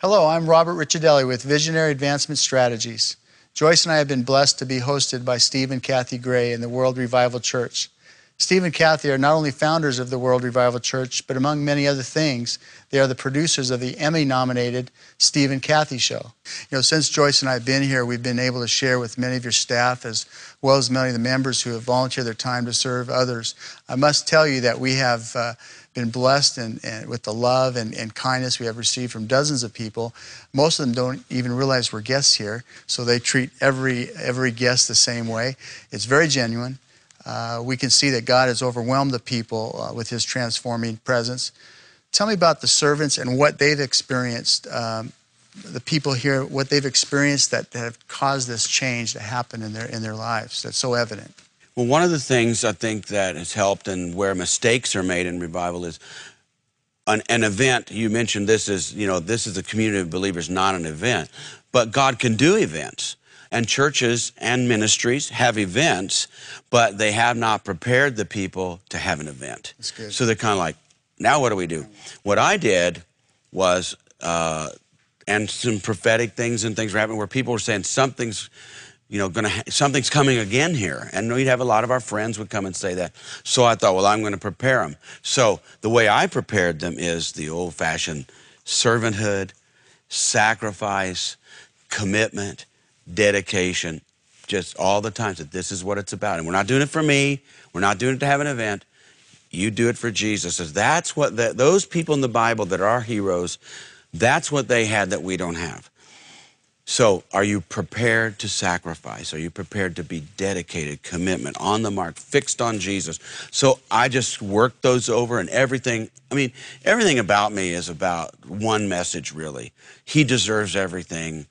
Hello, I'm Robert Ricciardelli with Visionary Advancement Strategies. Joyce and I have been blessed to be hosted by Steve and Kathy Gray in the World Revival Church. Steve and Kathy are not only founders of the World Revival Church, but among many other things, they are the producers of the Emmy-nominated Steve and Kathy Show. Since Joyce and I have been here, we've been able to share with many of your staff as well as many of the members who have volunteered their time to serve others. I must tell you that we have been blessed and with the love and kindness we have received from dozens of people. Most of them don't even realize we're guests here, so they treat every guest the same way. It's very genuine. We can see that God has overwhelmed the people with his transforming presence. Tell me about the servants and what they've experienced, the people here, what they've experienced that have caused this change to happen in their lives that's so evident. Well, one of the things I think that has helped and where mistakes are made in revival is an event. You mentioned this is a community of believers, not an event. But God can do events. And churches and ministries have events, but they have not prepared the people to have an event. That's good. So they're kind of like, now what do we do? What I did was, and some prophetic things and things were happening where people were saying something's coming again here. And we'd have a lot of our friends would come and say that. So I thought, well, I'm going to prepare them. So the way I prepared them is the old-fashioned servanthood, sacrifice, commitment, dedication, just all the time. So this is what it's about. And we're not doing it for me. We're not doing it to have an event. You do it for Jesus. So that's what those people in the Bible that are our heroes, that's what they had that we don't have. So are you prepared to sacrifice? Are you prepared to be dedicated, commitment, on the mark, fixed on Jesus? So I just worked those over and everything. I mean, everything about me is about one message, really. He deserves everything.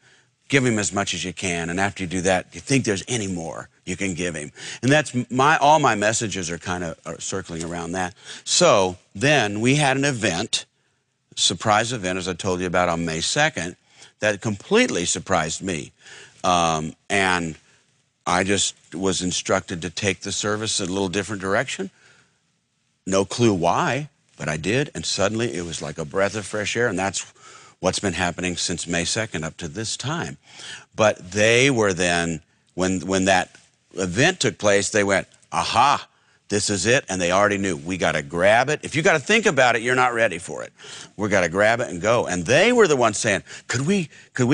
Give him as much as you can. And after you do that, you think there's any more you can give him. And that's all my messages are kind of circling around that. So then we had an event, surprise event, as I told you about on May 2nd, that completely surprised me. And I just was instructed to take the service a little different direction. No clue why, but I did. And suddenly it was like a breath of fresh air. And that's what's been happening since May 2nd up to this time. But they were then, when that event took place, they went, aha, this is it. And they already knew, we got to grab it. If you got to think about it, you're not ready for it. We got to grab it and go. And they were the ones saying, could we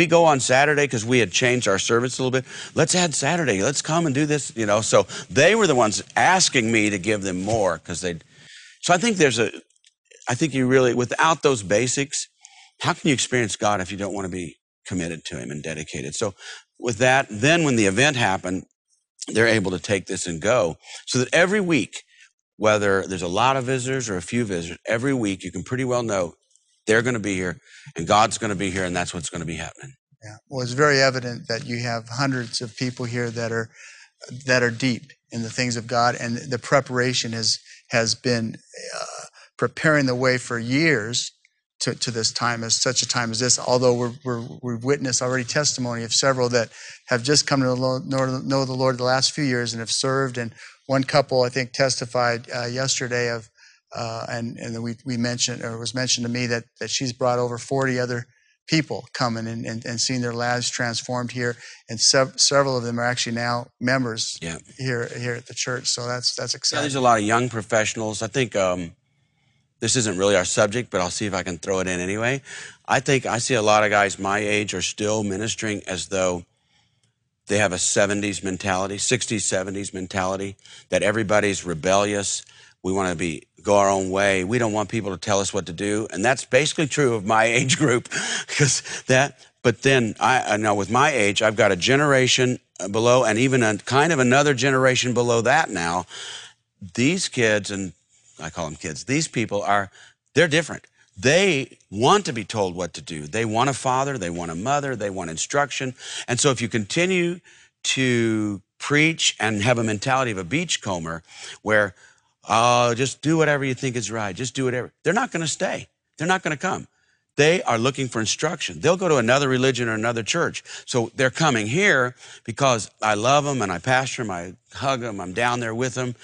go on Saturday? Because we had changed our service a little bit. Let's add Saturday. Let's come and do this. So they were the ones asking me to give them more so I think you really, without those basics, how can you experience God if you don't want to be committed to him and dedicated? So with that, then when the event happened, they're able to take this and go. So that every week, whether there's a lot of visitors or a few visitors, every week you can pretty well know they're going to be here and God's going to be here and that's what's going to be happening. Yeah. Well, it's very evident that you have hundreds of people here that are deep in the things of God, and the preparation has been preparing the way for years to this time, as such a time as this, although we've witnessed already testimony of several that have just come to know the Lord the last few years and have served. And one couple, I think, testified yesterday of, and we mentioned, or it was mentioned to me that she's brought over 40 other people coming and seeing their lives transformed here. And several of them are actually now members here at the church. So that's exciting. Yeah, there's a lot of young professionals. I think, this isn't really our subject, but I'll see if I can throw it in anyway. I think I see a lot of guys my age are still ministering as though they have a 70s mentality, 60s, 70s mentality, that everybody's rebellious. We want to go our own way. We don't want people to tell us what to do. And that's basically true of my age group. But then I know with my age, I've got a generation below and even a kind of another generation below that now. These kids, and I call them kids, these people they're different. They want to be told what to do. They want a father, they want a mother, they want instruction. And so if you continue to preach and have a mentality of a beachcomber where, just do whatever you think is right, just do whatever, they're not going to stay. They're not going to come. They are looking for instruction. They'll go to another religion or another church. So they're coming here because I love them and I pastor them, I hug them, I'm down there with them,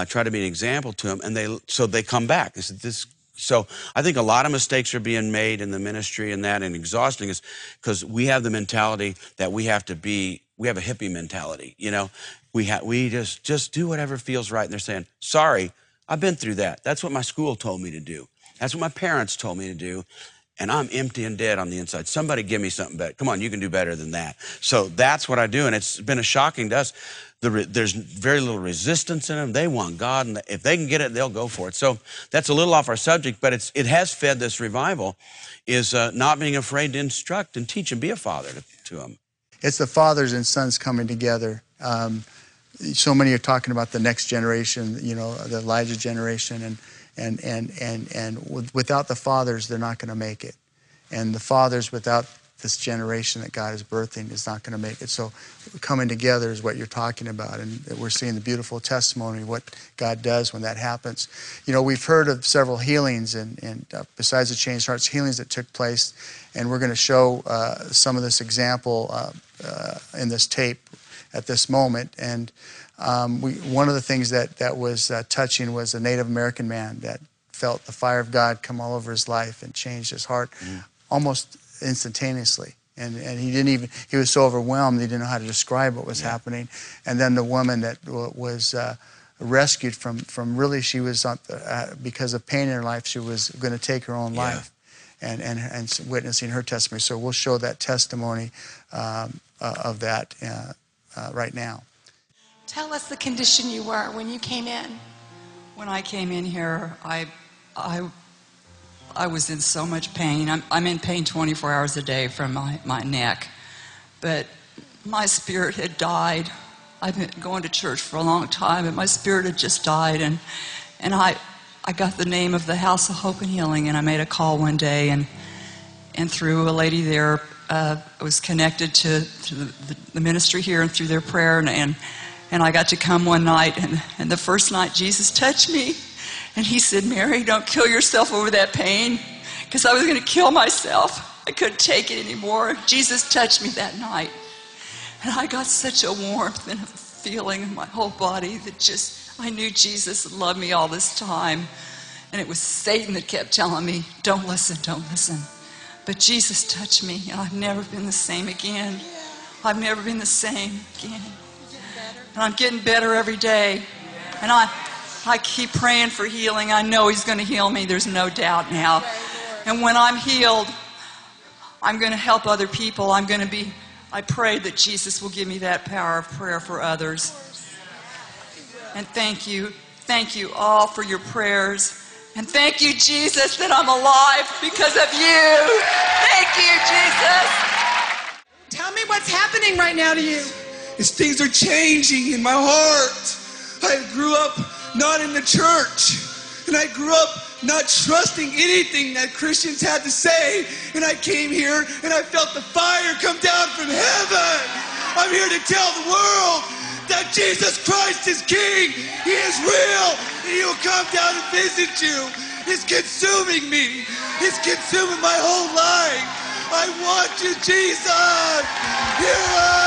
try to be an example to them. And so they come back. They said, this So I think a lot of mistakes are being made in the ministry and that, and exhausting us because we have the mentality that we have a hippie mentality, you know. We just do whatever feels right. And they're saying, sorry, I've been through that. That's what my school told me to do. That's what my parents told me to do. And I'm empty and dead on the inside. Somebody give me something better. Come on, you can do better than that. So that's what I do. And it's been a shocking to us. There's very little resistance in them. They want God, and if they can get it, they'll go for it. So that's a little off our subject, but it has fed this revival, is not being afraid to instruct and teach and be a father to them. It's the fathers and sons coming together. So many are talking about the next generation, you know, the Elijah generation, and without the fathers, they're not going to make it. And the fathers without this generation that God is birthing is not going to make it. So coming together is what you're talking about, and we're seeing the beautiful testimony of what God does when that happens. You know, we've heard of several healings, and besides the Changed Hearts, healings that took place, and we're going to show some of this example in this tape at this moment. And one of the things that was touching was a Native American man that felt the fire of God come all over his life and changed his heart almost instantaneously. And he was so overwhelmed, he didn't know how to describe what was happening. And then the woman that was rescued from really, she was, because of pain in her life, she was going to take her own life, and witnessing her testimony. So we'll show that testimony of that right now. Tell us the condition you were when you came in. When I came in here, I was in so much pain. I'm in pain 24 hours a day from my neck. But my spirit had died. I've been going to church for a long time, and my spirit had just died. And I got the name of the House of Hope and Healing, and I made a call one day, and through a lady there, I was connected to the ministry here and through their prayer, and I got to come one night, and the first night Jesus touched me. And he said, Mary, don't kill yourself over that pain, because I was going to kill myself. I couldn't take it anymore. Jesus touched me that night. And I got such a warmth and a feeling in my whole body that just, I knew Jesus loved me all this time. And it was Satan that kept telling me, don't listen, don't listen. But Jesus touched me, and I've never been the same again. I've never been the same again. And I'm getting better every day. And I keep praying for healing. I know he's going to heal me. There's no doubt now. And when I'm healed, I'm going to help other people. I pray that Jesus will give me that power of prayer for others. And thank you all for your prayers. And thank you, Jesus, that I'm alive because of you. Thank you, Jesus. Tell me what's happening right now to you. Things are changing in my heart. I grew up not in the church, and I grew up not trusting anything that Christians had to say, and I came here and I felt the fire come down from heaven. I'm here to tell the world that Jesus Christ is King. He is real, and he will come down and visit you. It's consuming me. It's consuming my whole life. I want you, Jesus. Here I am.